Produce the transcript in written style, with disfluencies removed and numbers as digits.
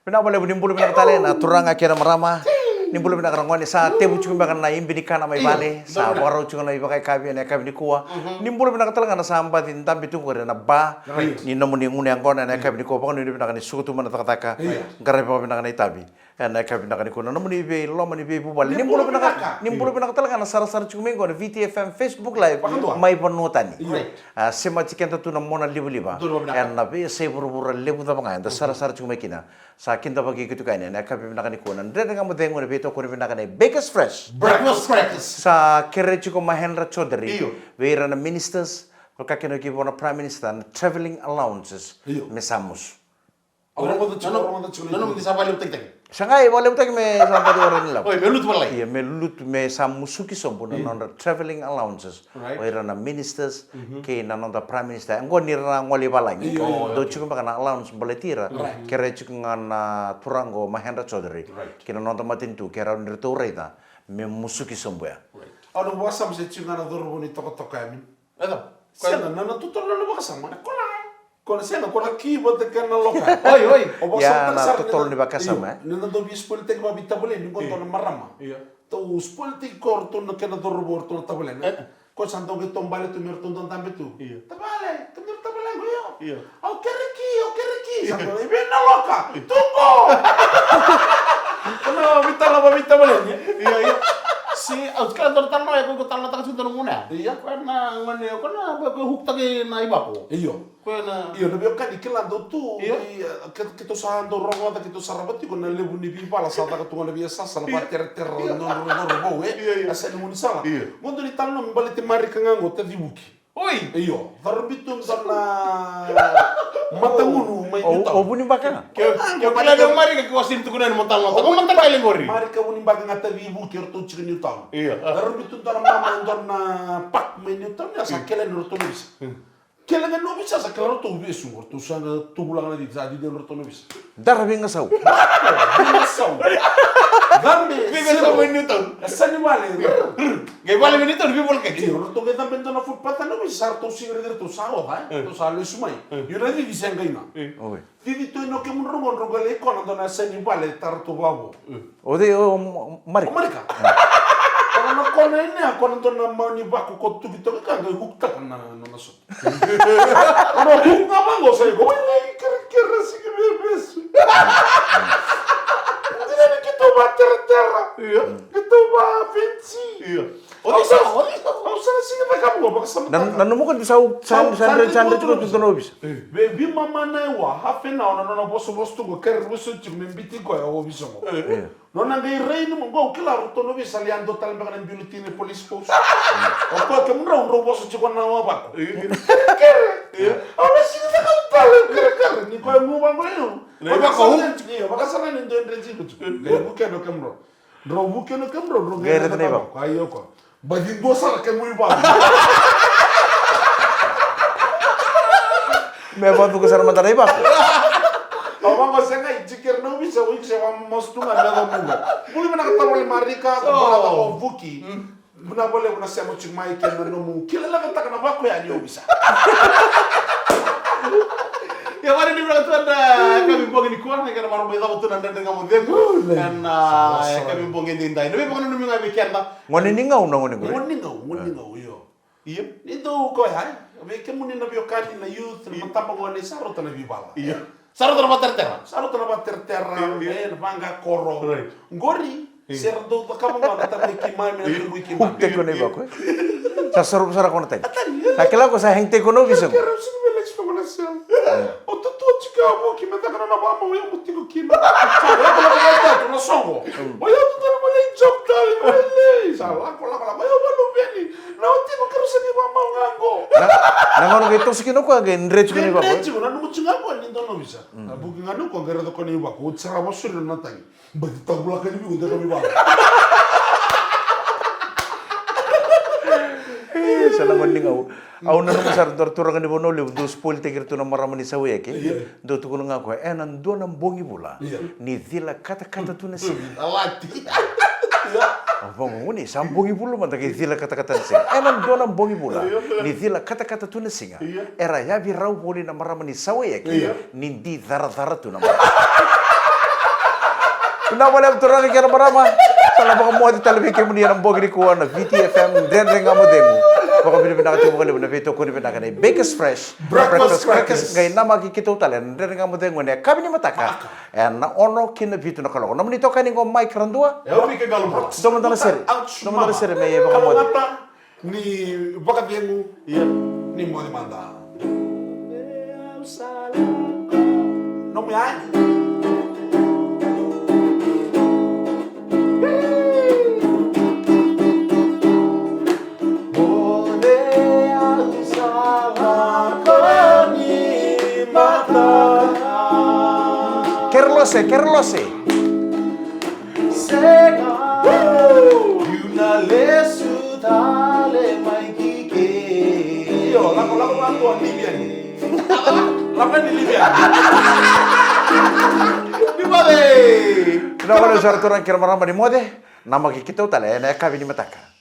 Pina boleh nimbulu pina tale na turanga kira marama. Nimbulu pina karangwani sa tebu chunga kana na imbi kana mai bale sa waro chunga na ibakai kabi na kabi kuwa. Nimbulu pina katala kana samba tin tambi tungu na ba. Ni namu ni ngune angkona na kabi kuwa pakon ni pina kana sukutu mana takataka. Ngare pa pina kana itabi. Na kabi na kana kuna namu ni be lo mani be bubal. Nimbulu pina katala kana sara chunga mengo na VTFM Facebook live mai panutani. Sema chicken tu na mona liba. Na be se buru lebu ta bangai da sara chunga kina. Sa kinta bagi gitu kaina na kabi na kana kuna. Ndre ngamu dengo na beto ko na kana Bakers Fresh. Breakfast breakfast. Sa Kerechi ko Mahendra Chaudhary. Weira na ministers, kakino kibo na prime minister na traveling allowances mesamos. Nano di sabali tek. Sangai boleh utak me sampadi orang nila. Oi, melut balai. Iya, melut me samusuki sompuna na traveling allowances. Weira na ministers ke na na prime minister. Angko nira ngoli balai. Do chukum kana allowance boleh tira. Kerechi ko na turango Mahendra Chaudhary. Kina nonton matin tu kera nirto reita. Me musuki somboya. Ano wasam se chingana dorbo ni toko yamin. Ada. Sena nana tutol na bakasam mana kola. Kola sena kola kibo te kana loka. Oi. Ya na tutol ni bakasam eh. Nana do bis politik ba bitabule ni ko to marama. To us politik korto na kana dorbo to tabule. Ko santo ke tombale tu mir tonton tambe tu. Tabale, tu mir tabale goyo. Au kereki. Santo ni ben na loka. Tunggu. Kono bitabule. Iya. Si outkan tortan no ya ko tan tak sundan muna. Iya. Karena ngene kana ba ko hukta ke na ibapo. Iyo. Kana Iyo nabi kan ikilando tu kita sahando rongo ta kita sarabati ko na lebu ni bibala sa ta ko na biasa sa na ter no asa ni munisala. Mondo ni tanno mbalite mari kangango te dibuki. Oi. Iyo. Darbitum sana matangunu may yuta. O buni baka. Kaya pala dong mari ka kwasin tukunan mo tal no. Ko man tal ngori. Mari ka uning baga ngata dibuki orto chikin yuta. Iya. Darbitum tara mama ndon na pak may yuta ya sa kelen orto nubis. Kelen nga nubis sa kelen orto nubis orto sa tubulang na di sa di orto nubis. Darah binga sau. Dambe. Bigo sa minuto. Sani male. Gay bale minuto bi bol ka. Iyo, to kita bento na footpath no bis sarto singre der to sao ba. To salo sumai. Yo na di disenga ina. Oi. Didi to no ke mun rongon rongale ko na dona sani bale tarto babo. O de mari. Amerika. Kono no kono ene ko na dona mani baku ko tu bito ka ga hukta na na so. Ono hukta mango sai go ni kere sigi bebes. Dile que tu va terra. Que tu va vinci. Osa sigi ba kamu ba kasam. Nanu mo kan bisa sandre chuko tutono bisa. Be mama na wa hafe na ona no boso bosto go ker boso chik membiti go ya o biso go. No na ngai reino mo go kila roto no bisa liando tal ba kan bulletin police post. O ko ke mun ro boso chik na wa ba. Ker. Ona sigi ba kamu tal ker ni ko mu ba mo. Ba ko ni ba ka sana ni ndo ndrenzi ko. Ge buke no kemro. Ro buke no kemro ro Ge re ba. Ayo ko. Bagi do sala ke mu ba. Me ba tu kesar mata ba. Awang ko senga ikir no bisa wik sewa mostu nga na munga. Muli mana katawal marika ko bala ko vuki. Muna boleh muna sema chumai ke no mu. Kila la kata kana ba ko ya ni bisa. Ya mari di belakang tu ada kami pongin di kuar karena maru beda betul anda dengan modem dan kami pongin di intai. Tapi pokoknya numi ngai bikin tak. Ngoni ni ngau ngoni ngoni. Ngoni ngau yo. Iya. Itu ko ya. Be ke muni na biokani na youth matapa ngone saro na bibala. Iya. Saro terbater terra. Saro terbater terra. Ben manga koro. Ngori. Serdo kamu ngana ta kimai na wiki. Hukte ko ne ba ko. Sa sarup sara ko na tay. Takila ko sa hengte ko no bisa. O tutu chika mo kimeta kana na ba mo yo mutigo kina. Sala ko la ko ta na songo. O yo tutu na mali job dali mali. Sala ko la yo ba no beni. Na uti mo karo sa di ba mo ngango. Na ngono gitu sikino ko aga ndrechu ko ne ba ko. Ndrechu na no mutsinga ko ni ndo no bisa. Na buki ngano ko ngere ko ni ba ko tsara mo suru na tangi. Ba di tabula ka ni bi ko de ba. Salah ngoni ngau. Au na masar tortura kan dibono le dos politik itu na maramani sawe ke. Do tu kuno ngako nan do nam bongi bula. Ni dila kata-kata tu nasi. Alati. Apa ngoni sambongi bulu mata ke dila kata-kata nasi. Nan do nam bongi bula. Ni dila kata-kata tu nasi. Era ya bi rau boli na maramani sawe ke. Ni di dara-dara tu na. Na boleh turang kira marama. Salah baka mo di talabi kay muni ang bogi ni kuha na VTFM dren nga mo demo. Baka pinipin nakati mo kalibin na vito ko pinipin nakani Bakers Fresh. Breakfast crackers. Ngay na makikita talen dren nga mo demo ne kami ni mataka. And na ono kina vito na kaloko. Naman ito kaning ko mic randua. Eu vi que galo bro. Domo na seri. Domo na seri may baka mo. Kamata ni baka dengu. Iya. Ni mo di manda. No me hay. Kerlose. Yo, lagu bantuan Libya ni. Lama di Libya. Di bale. Na boleh turang kira marama ni mo de. Na makikita talen ne kami ni mataka.